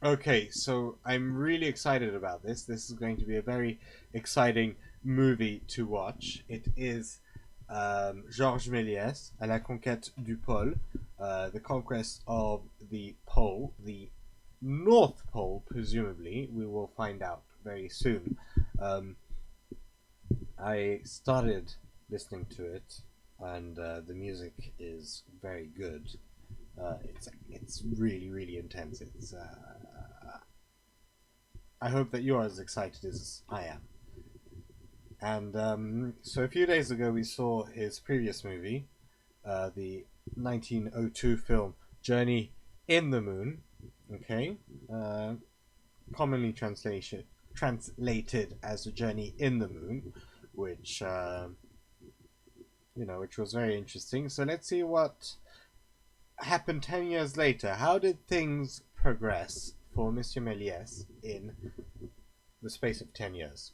Okay, so I'm really excited about this. This is going to be a very exciting movie to watch. It is Georges Méliès, à la conquête du pôle, the conquest of the pole, the North Pole, presumably. We will find out very soon. Um, I started listening to it, and the music is very good. It's really intense. It's I hope that you're as excited as I am. And so a few days ago, we saw his previous movie, the 1902 film Journey in the Moon. Okay, uh, commonly translated as Journey in the Moon, which which was very interesting. So let's see what happened 10 years later. How did things progress for Monsieur Méliès in the space of 10 years?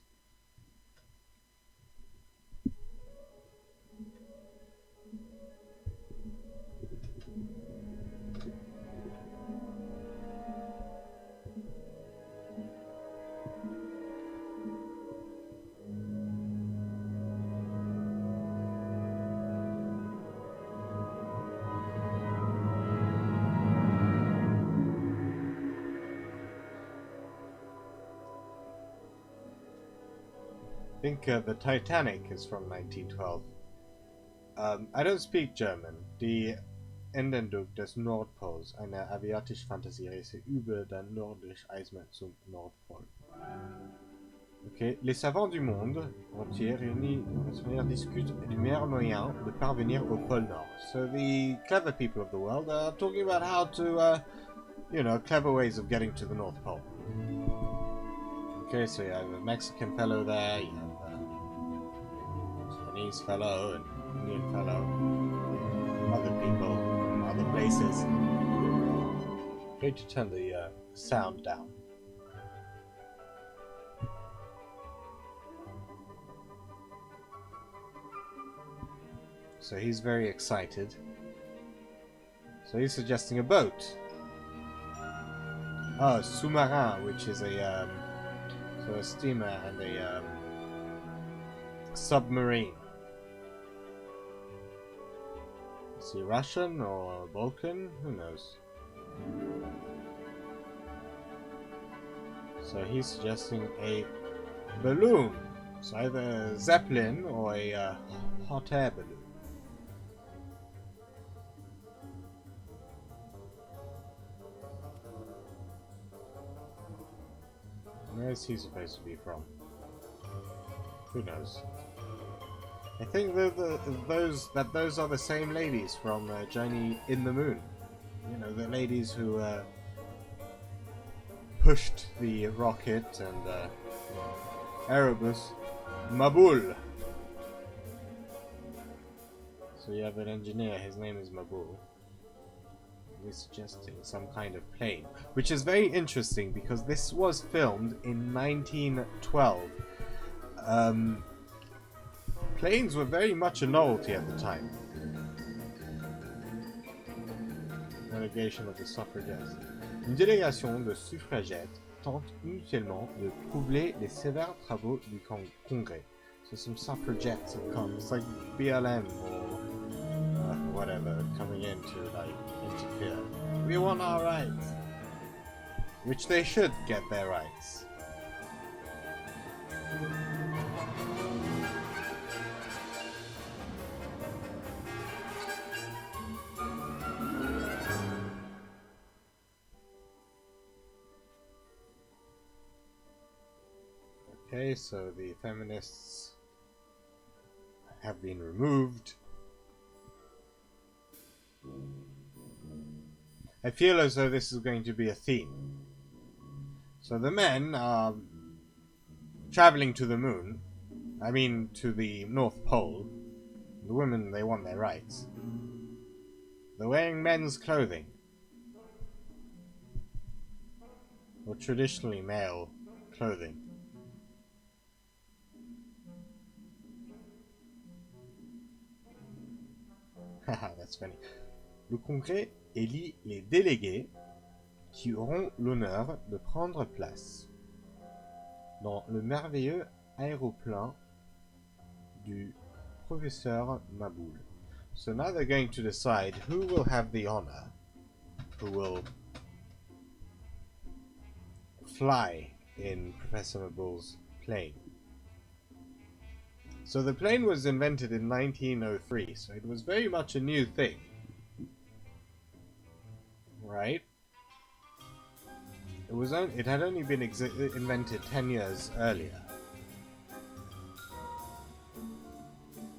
I think the Titanic is from 1912. I don't speak German. Die Endung des Nordpols, eine aviatische Fantasiereise über den nordischen Eismeer zum Nordpol. Ok. Les savants du monde entier réunis discutent du meilleur moyen de parvenir au pôle Nord. So the clever people of the world are talking about how to, clever ways of getting to the North Pole. Okay, so you have a Mexican fellow there, you have a Chinese fellow, and Indian fellow, other people from other places. I'm going to turn the sound down. So he's very excited. So he's suggesting a boat. Oh, sous-marin, which is a steamer and a submarine. Is he Russian or Balkan? Who knows? So he's suggesting a balloon. It's either a Zeppelin or a hot air balloon. Where is he supposed to be from? Who knows? I think those are the same ladies from Journey in the Moon. You know, the ladies who pushed the rocket and Erebus Mabul. So you have an engineer, his name is Mabul. He's suggesting some kind of plane, which is very interesting because this was filmed in 1912. Planes were very much a novelty at the time. Delegation of the suffragettes. Une délégation de suffragettes tente inutilement de troubler les sévères travaux du Congrès. So some suffragettes have come. It's like BLM or whatever coming in to like interfere. We want our rights, which they should get their rights. Okay, so the feminists have been removed. I feel as though this is going to be a theme. So the men are traveling to the moon, I mean to the North Pole. The women, they want their rights. They're wearing men's clothing. Or traditionally male clothing. Haha, that's funny. Le Congrès élit les délégués qui auront l'honneur de prendre place dans le merveilleux aéroplan du professeur Maboul. So now they're going to decide who will have the honor, who will fly in Professor Maboul's plane. So the plane was invented in 1903, so it was very much a new thing. Right? It had only been invented 10 years earlier.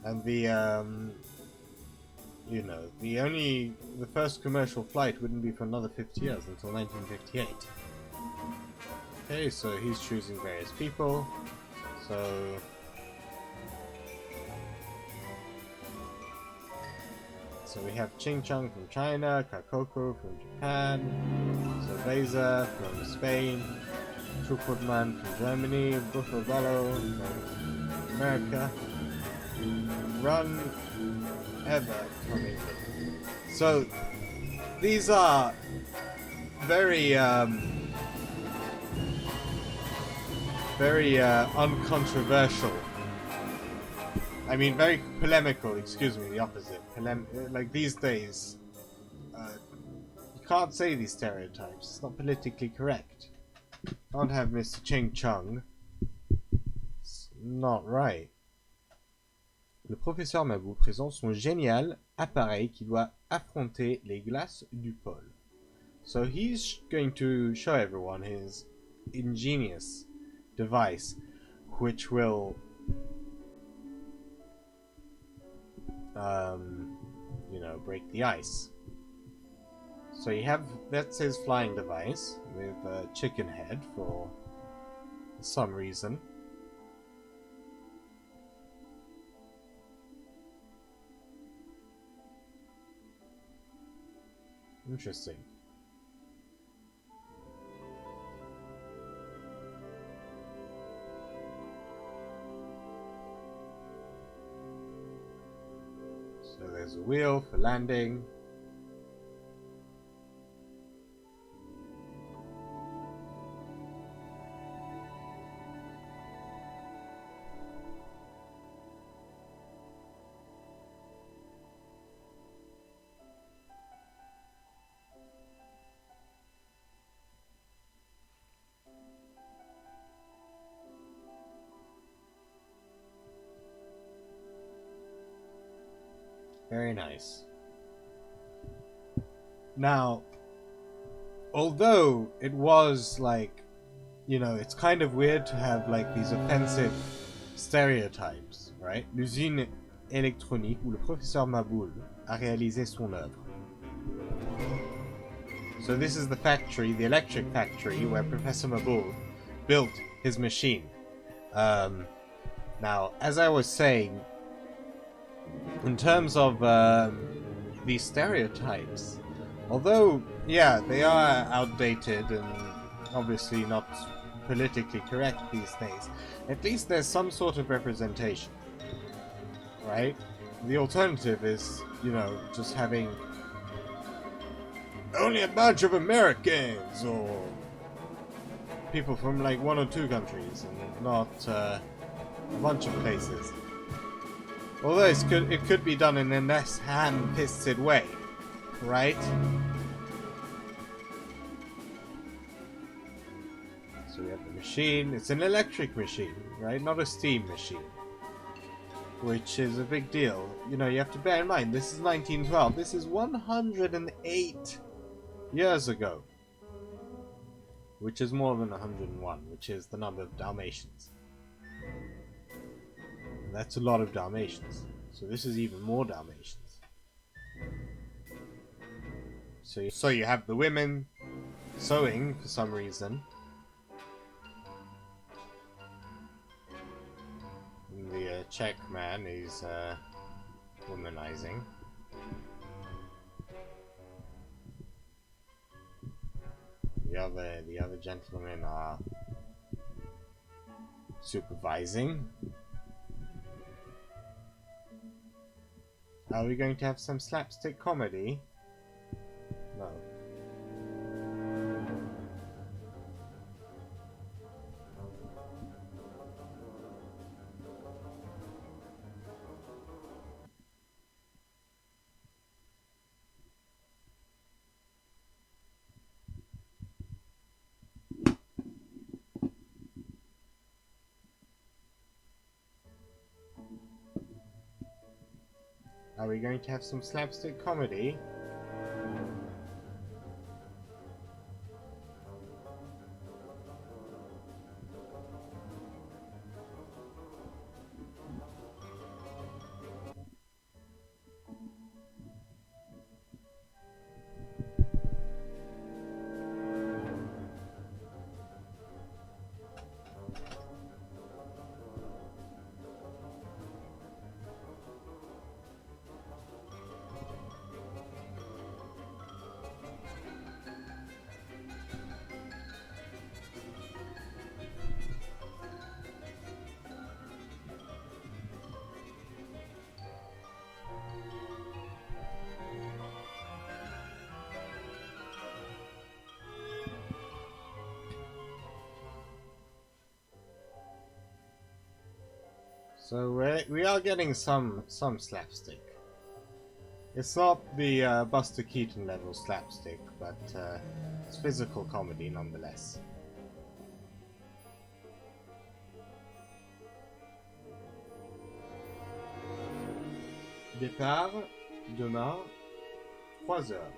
And the first commercial flight wouldn't be for another 50 years until 1958. Okay, so he's choosing various people. So we have Ching Chung from China, Kakoko from Japan, Cerveza from Spain, Chukotman from Germany, Buffalo from America, Run Ever from England. So these are very uncontroversial. I mean, very polemical, excuse me, the opposite. Like these days, you can't say these stereotypes. It's not politically correct. Can't have Mr. Ching Chung. It's not right. Le professeur Maboul présente son génial appareil qui doit affronter les glaces du pôle. So he's going to show everyone his ingenious device, which will break the ice. So you have, that's his flying device with a chicken head for some reason. Interesting. So there's a wheel for landing. Very nice. Now, although it was like, it's kind of weird to have like these offensive stereotypes, right? L'usine électronique où le professeur Maboul a réalisé son œuvre. So this is the factory, the electric factory, where Professor Maboul built his machine. Now, as I was saying, in terms of these stereotypes, although, yeah, they are outdated and obviously not politically correct these days, at least there's some sort of representation, right? The alternative is, just having only a bunch of Americans or people from like one or two countries and not a bunch of places. Although it could be done in a less ham-fisted way, right? So we have the machine. It's an electric machine, right? Not a steam machine. Which is a big deal. You have to bear in mind, this is 1912. This is 108 years ago. Which is more than 101, which is the number of Dalmatians. That's a lot of Dalmatians. So this is even more Dalmatians. So you have the women sewing for some reason. And the Czech man is womanizing. The other gentlemen are supervising. Are we going to have some slapstick comedy? No. Are we going to have some slapstick comedy? So we are getting some slapstick. It's not the Buster Keaton level slapstick, but it's physical comedy nonetheless. Départ demain 3 heures.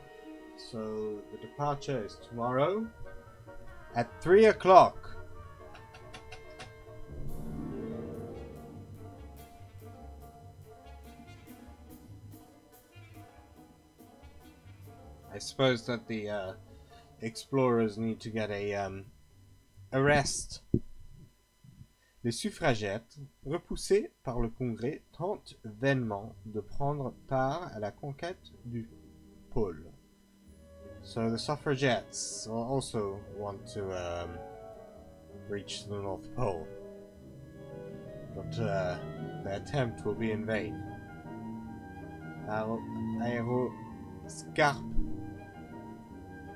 So the departure is tomorrow at 3 o'clock. I suppose that the explorers need to get a rest. Les suffragettes, repoussées par le Congrès, tentent vainement de prendre part à la conquête du Pôle. So the suffragettes also want to reach the North Pole, but their attempt will be in vain.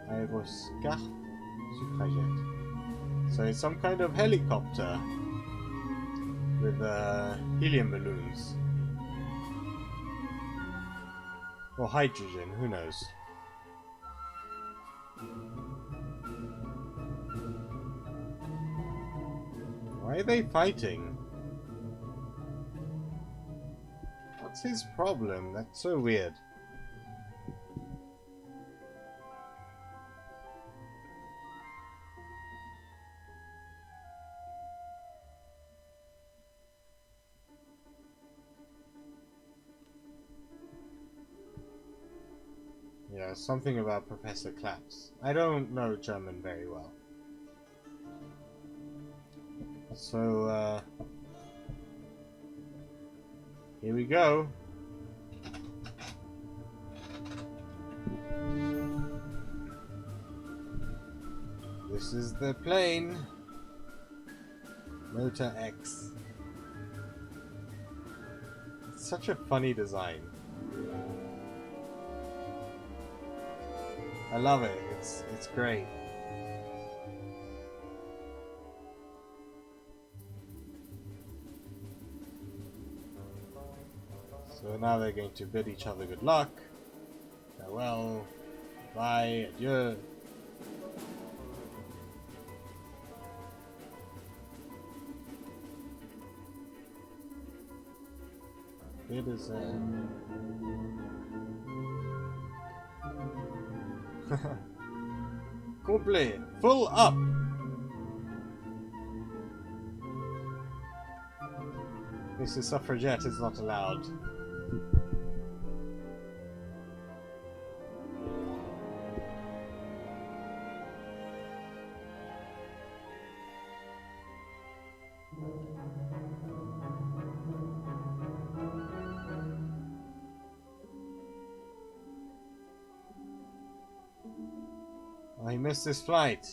Aeroscarpe suffragette. So it's some kind of helicopter with helium balloons. Or hydrogen, who knows? Why are they fighting? What's his problem? That's so weird. Yeah, something about Professor Claps. I don't know German very well. So, here we go. This is the plane. Motor X. It's such a funny design. I love it. It's great. So now they're going to bid each other good luck. Farewell. Bye. Adieu. It is complet, full up. Mrs. Suffragette is not allowed. Oh, he missed his flight.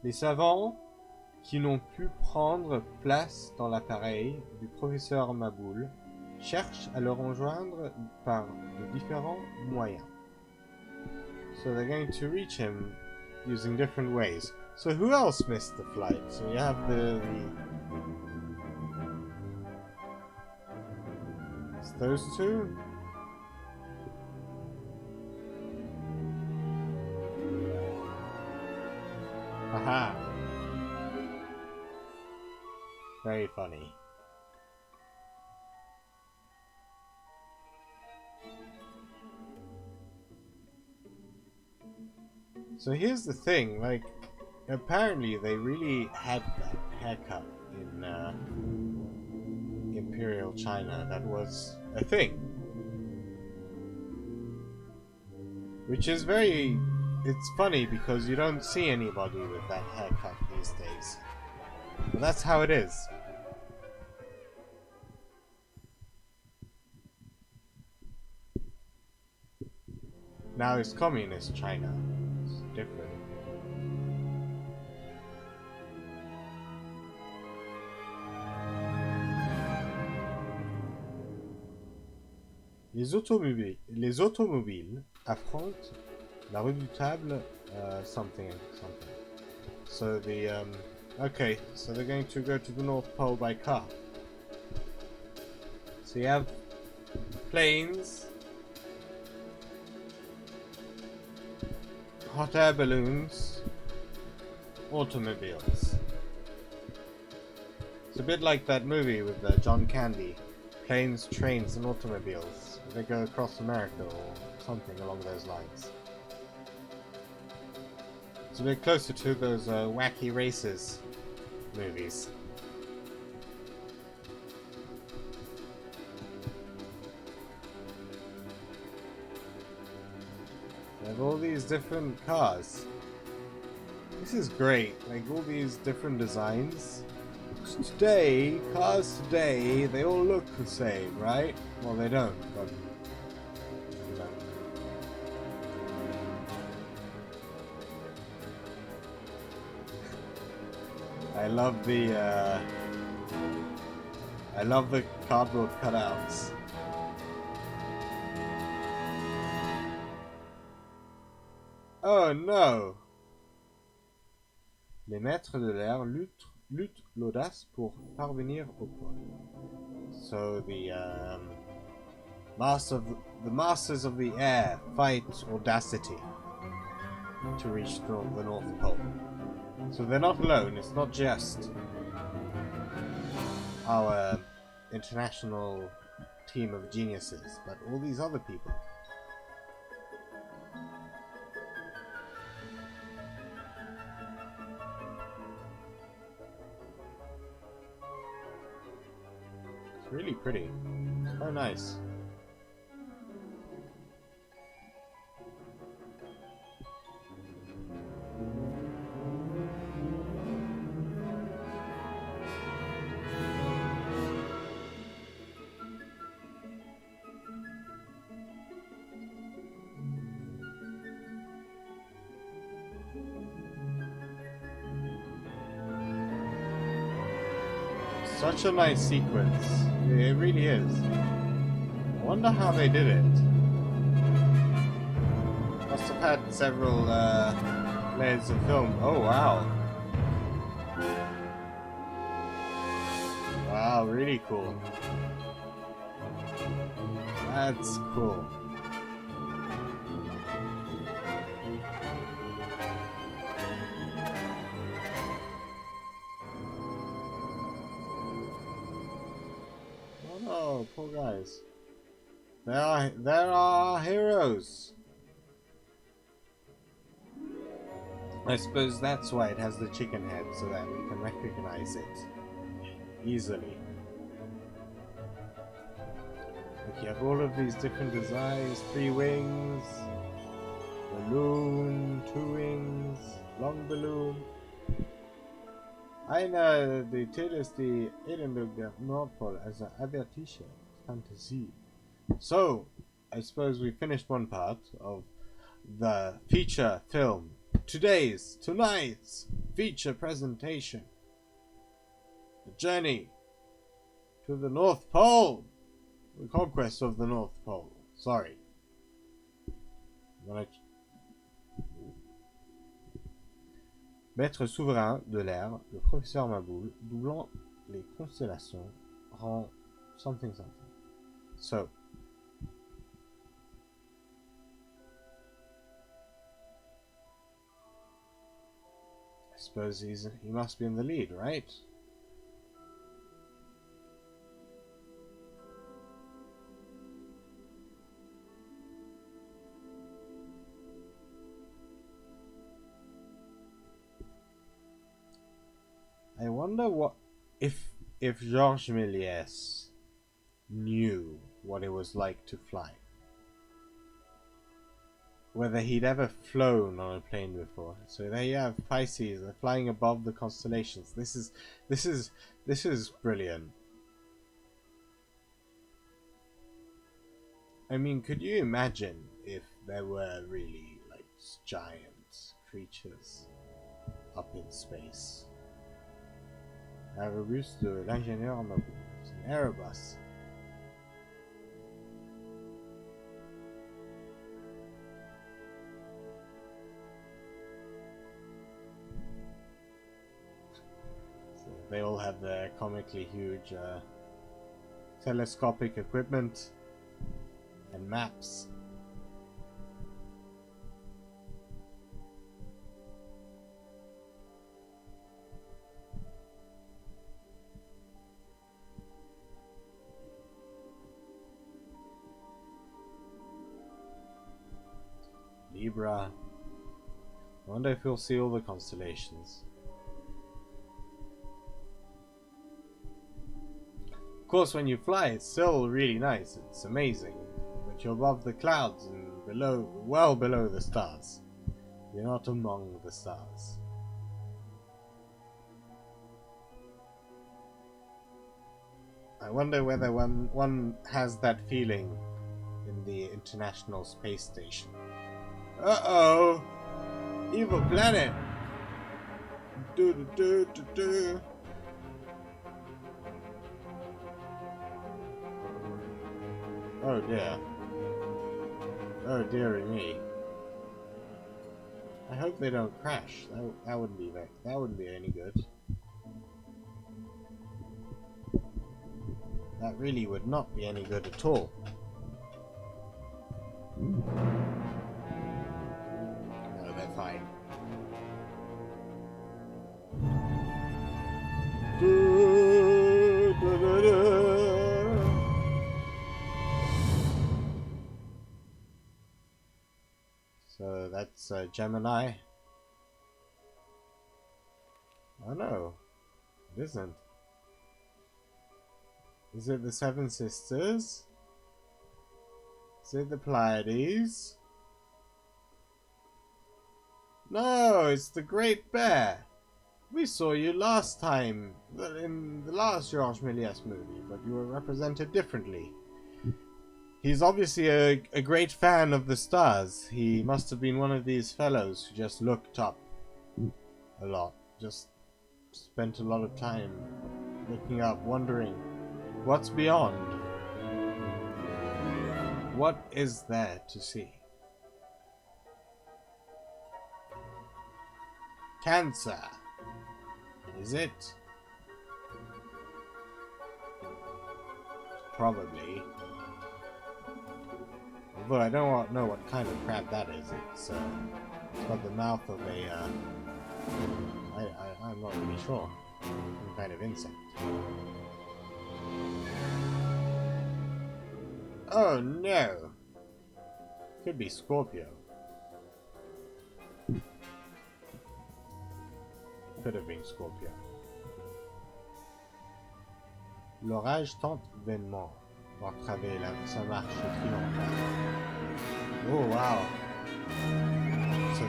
Les savants qui n'ont pu prendre place dans l'appareil du professeur Maboul cherchent à le rejoindre par de différents moyens. So they're going to reach him using different ways. So who else missed the flight? So you have it's those two? Aha! Very funny. So here's the thing, like, apparently they really had that haircut in Imperial China. That was a thing. Which is very... It's funny because you don't see anybody with that haircut these days. But that's how it is. Now it's communist China. It's different. Les automobiles affrontent la redoutable something. So the okay, so they're going to go to the North Pole by car. So you have planes, hot air balloons, automobiles. It's a bit like that movie with John Candy, Planes, Trains and Automobiles. They go across America or something along those lines. It's a bit closer to those wacky races movies. They have all these different cars. This is great, like all these different designs. Today, cars today, they all look the same, right? Well, they don't, but you know. I love the cardboard cutouts. Oh no! Les maîtres de l'air luttent l'audace pour parvenir au pôle. So the masters of the air fight audacity to reach the North Pole. So they're not alone. It's not just our international team of geniuses, but all these other people. It's really pretty. Oh, nice. Such a nice sequence. It really is. I wonder how they did it. Must have had several layers of film. Oh wow. Wow, really cool. That's cool. Oh, poor guys. There are heroes. I suppose that's why it has the chicken head, so that we can recognize it easily. Like you have all of these different designs: 3 wings, balloon, 2 wings, long balloon. Einer der Titel ist die Edinburgh der Nordpol as an avertische Fantasie. So, I suppose we finished one part of the feature film. Tonight's feature presentation. The journey to the North Pole. The conquest of the North Pole. Sorry. Maître souverain de l'air, le professeur Maboul, doublant les constellations, rend something. So, I suppose he must be in the lead, right? I wonder what if Georges Méliès knew what it was like to fly. Whether he'd ever flown on a plane before. So there you have Pisces. They're flying above the constellations. This is brilliant. I mean, could you imagine if there were really like giant creatures up in space? Aérobus de l'ingénieur Nobu. It's an Aerobus. So they all have their comically huge telescopic equipment and maps. Libra. I wonder if we'll see all the constellations. Of course, when you fly, it's still really nice. It's amazing. But you're above the clouds and below, well below the stars. You're not among the stars. I wonder whether one has that feeling in the International Space Station. Uh-oh! Evil planet! Do-do-do-do-do. Oh dear. Oh dearie me. I hope they don't crash. That wouldn't be any good. That really would not be any good at all. No, they're fine. So that's Gemini. Oh no, it isn't. Is it the Seven Sisters? Is it the Pleiades? No, it's the Great Bear. We saw you last time, in the last Georges Méliès movie, but you were represented differently. He's obviously a great fan of the stars. He must have been one of these fellows who just looked up a lot. Just spent a lot of time looking up, wondering what's beyond. What is there to see? Cancer. Is it? Probably. Although I don't know what kind of crab that is. It's got the mouth of a I'm not really sure. Some kind of insect. Oh no! Could be Scorpio. Could have been Scorpio. L'orage tente vainement d'entraver sa marche triomphale. Oh wow! So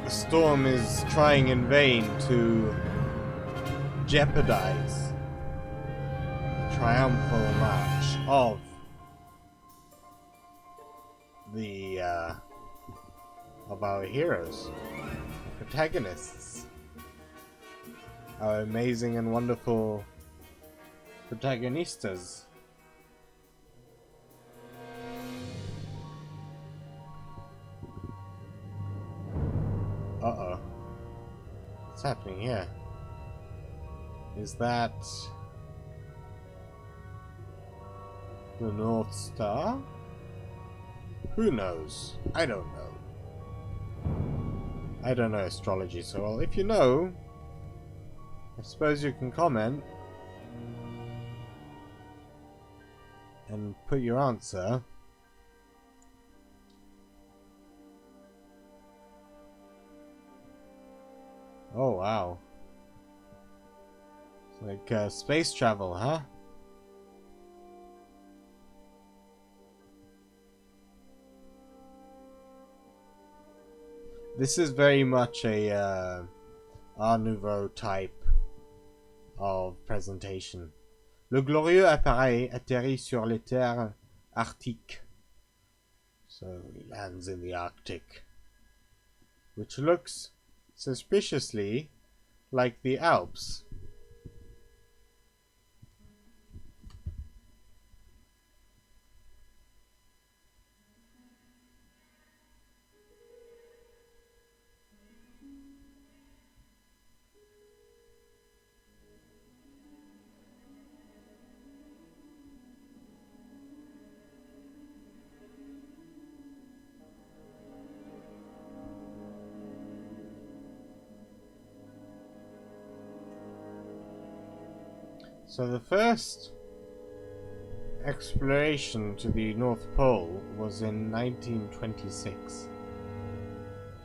the storm is trying in vain to jeopardize the triumphal march of the of our heroes, protagonists, our amazing and wonderful protagonistas. Uh-oh. What's happening here? Is that the North Star? Who knows? I don't know. I don't know astrology so well. If you know, I suppose you can comment and put your answer Oh wow. It's like space travel, huh? This is very much a Art Nouveau type of presentation. Le glorieux appareil atterrit sur les terres arctiques. So he lands in the Arctic. Which looks suspiciously like the Alps. So the first exploration to the North Pole was in 1926,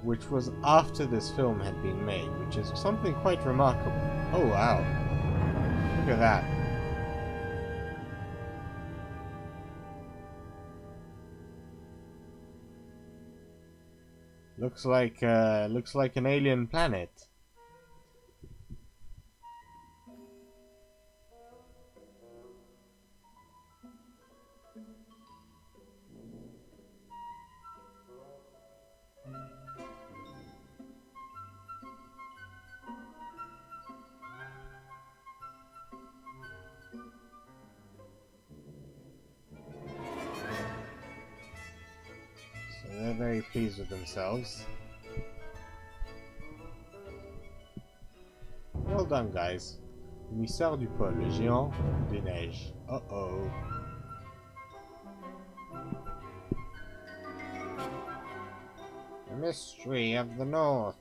which was after this film had been made, which is something quite remarkable. Oh wow, look at that. Looks like an alien planet. So they're very pleased with themselves. Well done, guys. L'émissaire du pôle, le géant des neiges. Uh-oh. The mystery of the North.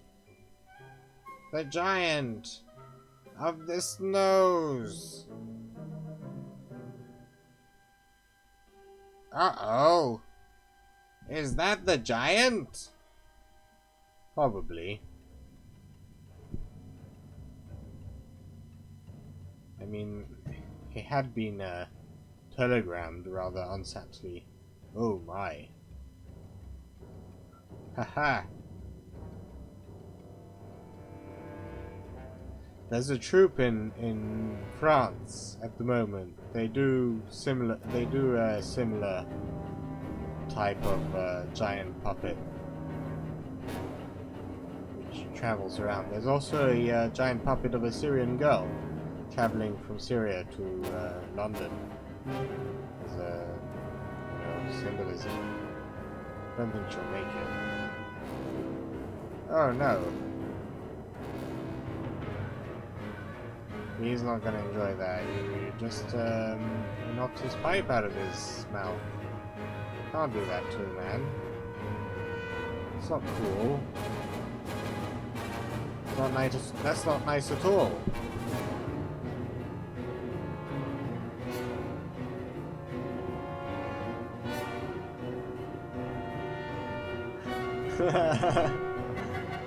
The giant of the snows. Uh-oh. Is that the giant? Probably. I mean, he had been telegrammed rather unsubtly. Oh my. Haha. There's a troupe in France at the moment. They do a similar type of giant puppet which travels around. There's also a giant puppet of a Syrian girl traveling from Syria to London as a symbolism. I don't think she'll make it. Oh no. He's not gonna enjoy that. You just knocked his pipe out of his mouth. Can't do that to a man. It's not cool. It's not nice. That's not nice at all.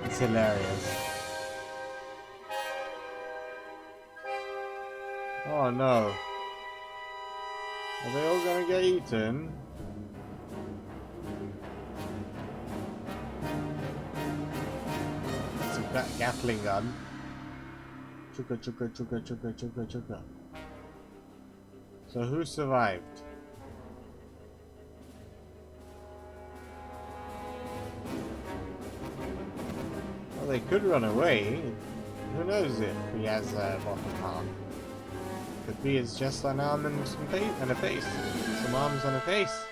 It's hilarious. Oh no. Are they all gonna get eaten? It's a Gatling gun. Chuka chuka chuka chuka chuka chuka. So who survived? Well, they could run away. Who knows if he has a bottom arm? Could be it's just an arm and some face and a face. Some arms and a face.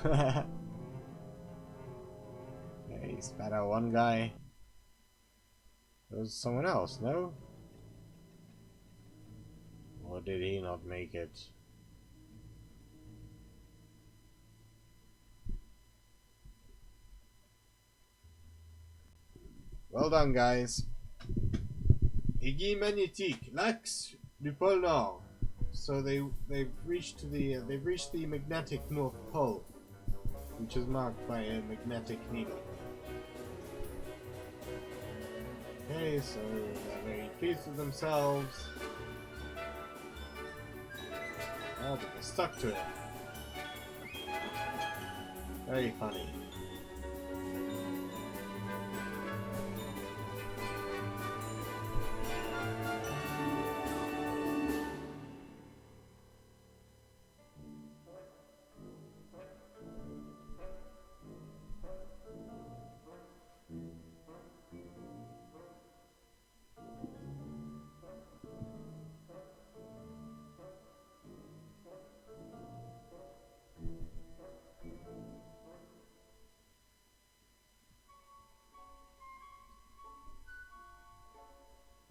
Yeah, he spat out one guy. There was someone else, no? Or did he not make it? Well done, guys. Aiguille magnétique, l'axe du pôle Nord. So they've reached the magnetic North Pole. which is marked by a magnetic needle. Okay, so they're very pleased with themselves. Oh, but they're stuck to it. Very funny.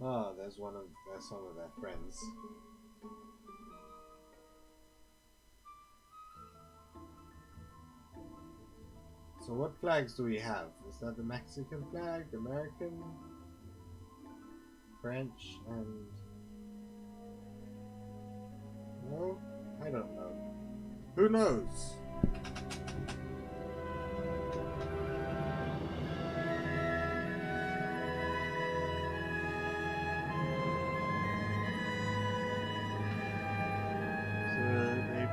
Oh, there's some of their friends. So what flags do we have? Is that the Mexican flag, American, French, and... No? I don't know. Who knows?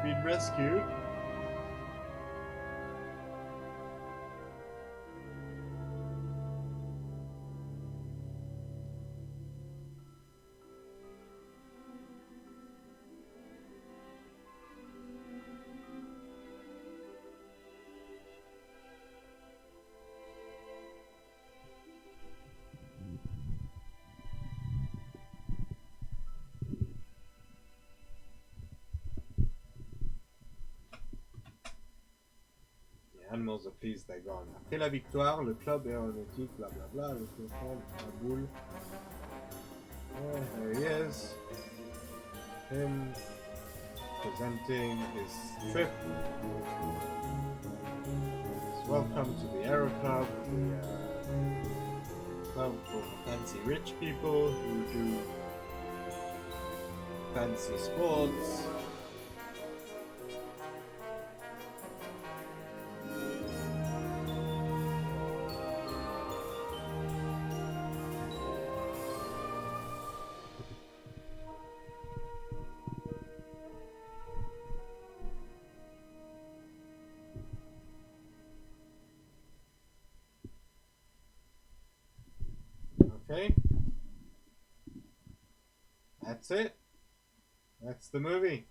Been rescued. Animals are pleased they're gone. Après la victoire, le club aéronautique, blablabla, avec le fond, la boule. There he is. Him presenting his trip. Welcome to the Aero Club, the club for fancy rich people who do fancy sports. Okay, that's it. That's the movie.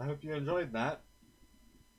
I hope you enjoyed that.